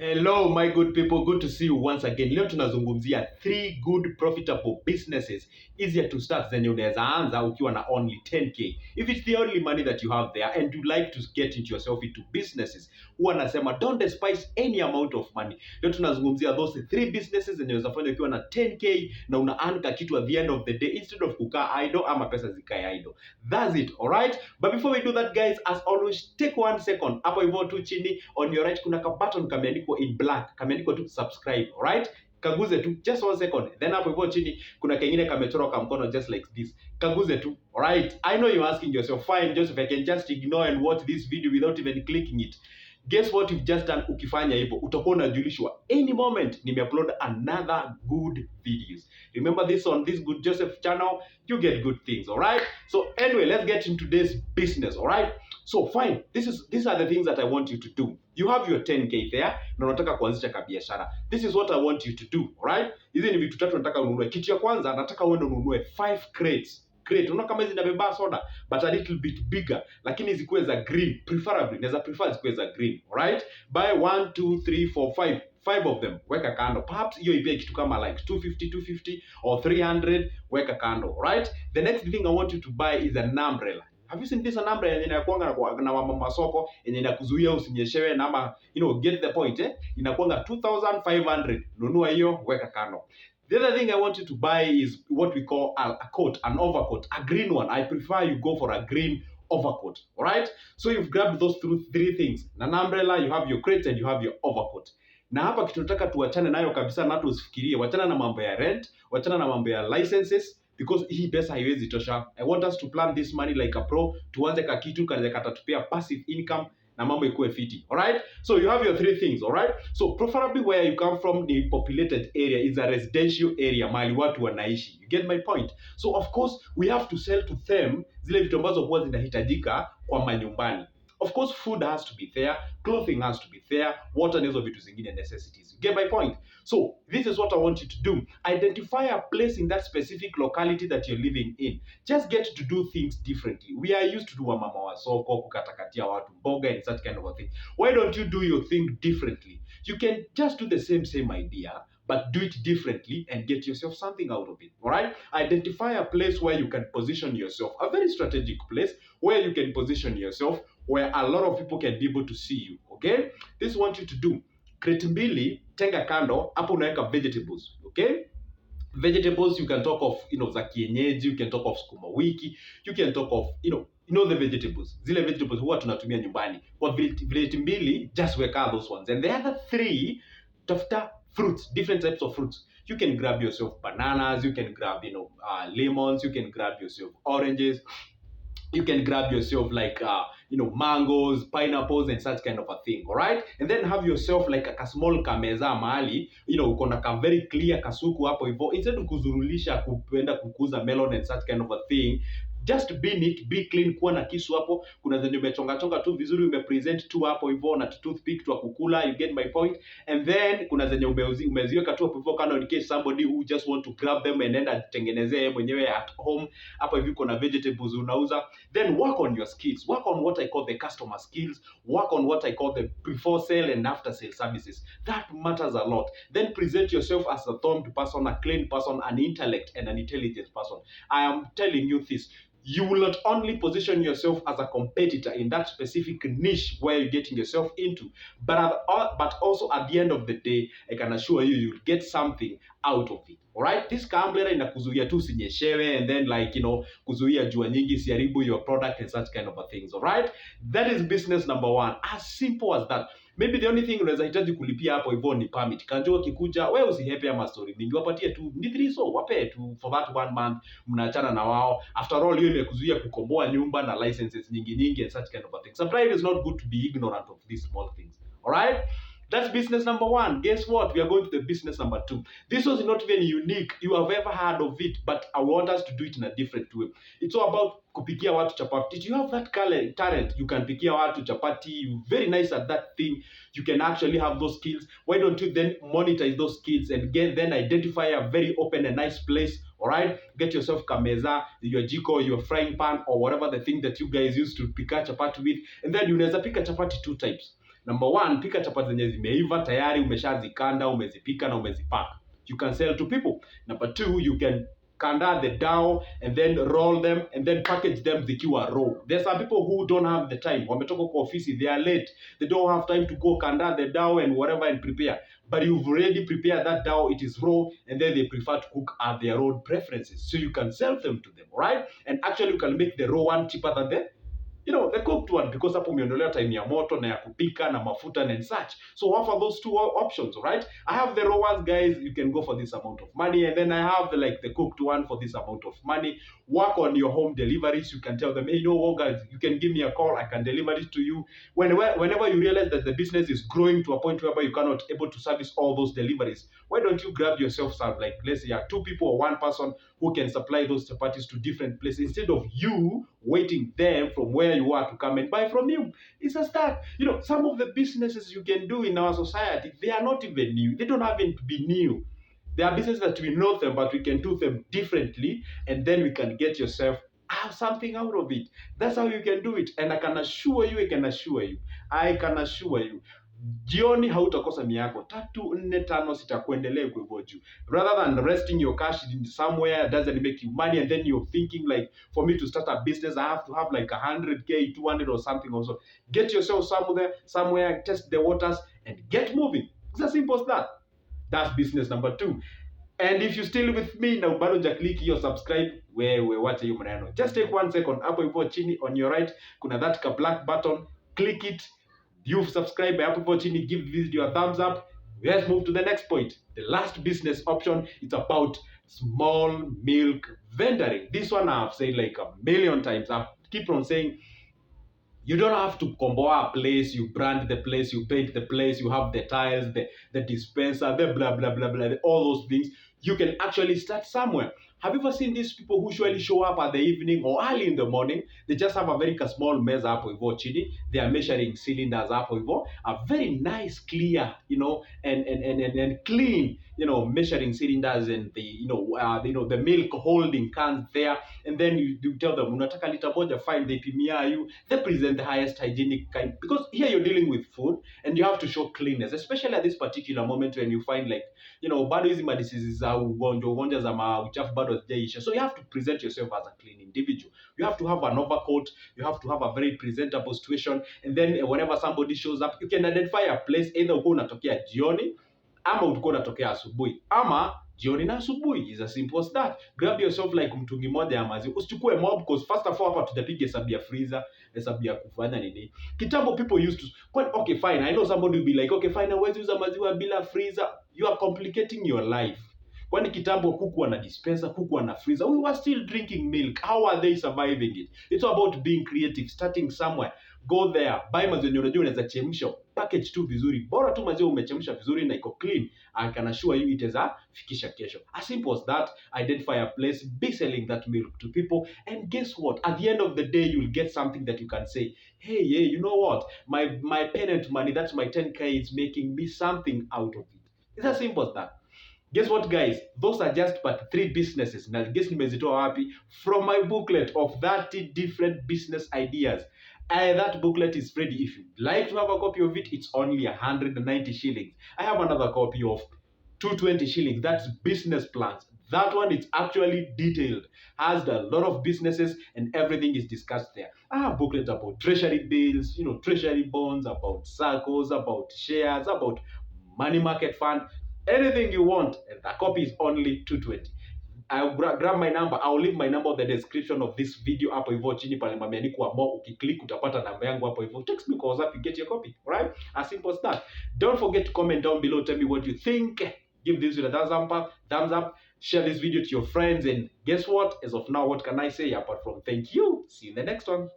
Hello my good people, good to see you once again. Leo tunazungumzia 3 good profitable businesses easier to start zenye unaweza anza ukiwa na only 10k. If it's the only money that you have there and you like to get into yourself into businesses, huwa nasema don't despise any amount of money. Leo tunazungumzia those 3 businesses zenye unaweza fanya ukiwa na 10k na una earn ka kitu at the end of the day instead of kukaa idle ama pesa zikae idle. That's it, alright? But before we do that guys, as always, take 1 second. Hapo hivyo tu chini on your right kuna ka button kameandikwa in black, kameandikwa tu subscribe, alright? Kaguze tu just 1 second. Then hapo hivyo chini kuna kengine kamechorwa kwa mkono just like this. Kaguze tu, alright? I know you're asking yourself, fine Joseph, I can just ignore and watch this video without even clicking it. Guess what you've just done? Ukifanya hivyo utakuwa unajulishwa any moment nimeupload another good videos. Remember this on this Good Joseph channel, you get good things, all right? So anyway, let's get into today's business, all right? So fine, these are the things that I want you to do. You have your 10k there na unataka kuanzisha kabiashara. This is what I want you to do, all right? Hizi ni vitu tatu nataka ununue. Kitu ya kwanza nataka uende ununue 5 crates. Unaona kama hizi zinabeba soda but a little bit bigger, lakini zikuwe za green preferably. Naweza prefer zikuwe za green, alright? Buy 1 2 3 4 5 of them, weka kando. Perhaps hiyo ipe kitu kama like 250 or 300, weka kando, alright? The next thing I want you to buy is an umbrella. Have you seen this umbrella yenye inakuanga na mama soko yenye inakuzuia usinyeshewe na ama get the point inakuanga 2500. Nunua hiyo, weka kando. The other thing I want you to buy is what we call a coat, an overcoat, a green one. I prefer you go for a green overcoat, all right? So you've grabbed those three things. An umbrella, you have your crate, and you have your overcoat. Na hapa kitu nataka tuachane nayo kabisa na tusifikirie. Wachana na mambo ya rent, wachana na mambo ya licenses, because hii pesa haiwezi tosha. I want us to plan this money like a pro. Tuanze ka kitu kanaweza katatupea passive income na mambo ikuwe fiti, alright? So you have your 3 things, alright? So preferably where you come from, the populated area is a residential area, mahali watu wanaishi. You get my point? So of course we have to sell to them zile vitu ambazo huwa zinahitajika kwa manyumbani. Of course, food has to be there, clothing has to be there, water na hizo vitu zingine necessities. You get my point? So, this is what I want you to do. Identify a place in that specific locality that you're living in. Just get to do things differently. We are used to do mama wa soko, kukatakatia watu mboga and such kind of a thing. Why don't you do your thing differently? You can just do the same idea, but do it differently and get yourself something out of it, all right? Identify a place where you can position yourself, a very strategic place where you can position yourself, where a lot of people can be able to see you, okay? This is what I want you to do. Crate mbili, tenga kando, hapo unaweka vegetables, okay? Vegetables, you can talk of, za kienyeji, you can talk of sukuma wiki, you can talk of, the vegetables. Zile vegetables huwa tunatumia nyumbani. Kwa vegetables mbili, just weka those ones. And the other 3, tafuta fruits, different types of fruits. You can grab yourself bananas, you can grab, lemons, you can grab yourself oranges, you can grab yourself like mangoes, pineapples and such kind of a thing, all right? And then have yourself like a small kameza mahali, uko na ka very clear kasuku hapo hivyo, instead kuzurulisha kupenda kukuza melon and such kind of a thing. Just be neat, be clean, kuwa na kisu hapo, kuna zenye umechonga tu vizuri, umepresent tu hapo hivyo na toothpick tu kukula, you get my point? And then kuna zenye umeziweka tu hapo hivyo kando in case somebody who just want to grab them and then atengenezee mwenyewe at home. Hapo hivi kuna vegetables unauza. Then work on your skills. Work on what I call the customer skills. Work on what I call the before sale and after sale services. That matters a lot. Then present yourself as a thumbed person, a clean person, an intellect and an intelligent person. I am telling you this. You will not only position yourself as a competitor in that specific niche where you're getting yourself into, but also at the end of the day, I can assure you, you'll get something out of it. Alright? This umbrella inakuzuia tu sinyeshewe and then kuzuia jua nyingi siharibu your product and such kind of a things. Alright? That is business number 1. As simple as that. Maybe the only thing unaweza hitaji kulipia hapo hivyo ni permit. Kanjua kikuja, wewe usihepe ama story mingi. Wapatie tu, ni 3 so, wape tu for that 1 month, mnaachana na wao. After all, hiyo imekuzuia kukomboa nyumba na licenses nyingi and such kind of a thing. Sometimes it's not good to be ignorant of these small things. Alright? That's business number 1. Guess what? We are going to the business number 2. This was not even unique. You have ever heard of it, but I want us to do it in a different way. It's all about kupikia watu chapati. Did you have that talent? You can pikia watu chapati. You're very nice at that thing. You can actually have those skills. Why don't you then monetize those skills and then identify a very open and nice place? All right, get yourself kameza, your jiko, your frying pan, or whatever the thing that you guys use to pika chapati with, and then you unaweza pika chapati 2 types. Number one, pika chapati zenye zimeiva tayari, umeshazikanda, umezipika na umezipaka. You can sell to people. Number two, you can kanda the dough and then roll them and then package them zikiwa raw. There's some people who don't have the time. Wametoka kwa ofisi, they are late. They don't have time to go kanda the dough and whatever and prepare. But you've already prepared that dough, it is raw, and then they prefer to cook at their own preferences. So you can sell them to them, right? And actually you can make the raw one cheaper than the cooked one, because hapo umeondolewa time ya moto na ya kupika na mafuta and such. So offer those two options, right? I have the raw ones, guys. You can go for this amount of money, and then I have the cooked one for this amount of money. Work on your home deliveries. You can tell them, hey, you know what, guys, you can give me a call. I can deliver it to you. Whenever you realize that the business is growing to a point where you cannot able to service all those deliveries, why don't you grab yourself some, like, let's say you have 2 people or 1 person who can supply those chapatis to different places, instead of you waiting them from where you are to come and buy from you. It's a start. Some of the businesses you can do in our society, they are not even new. They don't have to be new. There are businesses that we know them, but we can do them differently, and then we can get yourself something out of it. That's how you can do it. And I can assure you, jioni hautakosa miako 3, 4, 5, 6 kuendelea hivyo juu. Rather than resting your cash in somewhere doesn't make you money, and then you're thinking like, for me to start a business I have to have like 100k, 200 or something. Also get yourself somewhere, test the waters and get moving. It's as simple as that. That's business number 2. And if you still with me na bado click hiyo subscribe, wewe wacha hiyo maneno. Just take 1 second, hapo hivyo chini on your right kuna that black button, click it. You've subscribed, hapo hivyo chini, give this video a thumbs up. Let's move to the next point. The last business option is about small milk vendoring. This one I've said like a million times. I keep on saying, you don't have to komboa a place, you brand the place, you paint the place, you have the tiles, the dispenser, the blah, blah, blah, blah, all those things. You can actually start somewhere. Have you ever seen these people who usually show up at the evening or early in the morning? They just have a very small mess hapo hivyo chini. They are measuring cylinders hapo hivyo. A very nice, clear, and clean, measuring cylinders and the milk holding cans there. And then you tell them, unataka lita moja, fine, they pimia you. They present the highest hygienic kind. Because here you're dealing with food and you have to show cleanness, especially at this particular moment when you find like, bado hizi madisizi za ugonjwa za uchafu bado hazijaisha. So you have to present yourself as a clean individual. You have to have an overcoat. You have to have a very presentable situation. And then whenever somebody shows up, you can identify a place, either uko unatokea jioni ama uko unatokea asubuhi, ama jioni na asubuhi. Is as simple as that. Grab yourself like mtungi moja ya maziwa. Usichukue mob, because first of all hapa tutapiga hesabu ya freezer, hesabu ya kufanya nini. Kitambo people used to, okay fine, I know somebody will be like, okay fine, huwezi uza maziwa bila freezer. You are complicating your life. Kwani kitambo kuku na dispenser, kuku na freezer, we were still drinking milk. How are they surviving it? It's about being creative, starting somewhere. Go there, buy maziwa unajua unaweza chemsha, package tu vizuri. Bora tu maziwa umechemsha vizuri na iko clean. I can assure you it is fikisha kesho. As simple as that. Identify a place, be selling that milk to people, and guess what? At the end of the day, you'll get something that you can say, hey, you know what? My parent money, that's my 10k, is making me something out of it. It's as simple as that. Guess what, guys? Those are just but 3 businesses. Now, guess nimezitoa wapi? From my booklet of 30 different business ideas. That booklet is ready. If you'd like to have a copy of it, it's only 190 shillings. I have another copy of 220 shillings. That's business plans. That one is actually detailed, has a lot of businesses and everything is discussed there. I have booklets about treasury bills, treasury bonds, about circles, about shares, about money market fund. Anything you want, and the copy is only 220. I'll grab my number. I'll leave my number in the description of this video hapo hivyo chini pale pameandikwa more. Ukiklik utapata namba yangu hapo hivyo. Text me cause up you get your copy, right? As simple as that. Don't forget to comment down below, tell me what you think. Give this video a thumbs up. Share this video to your friends, and guess what? As of now, what can I say apart from thank you? See you in the next one.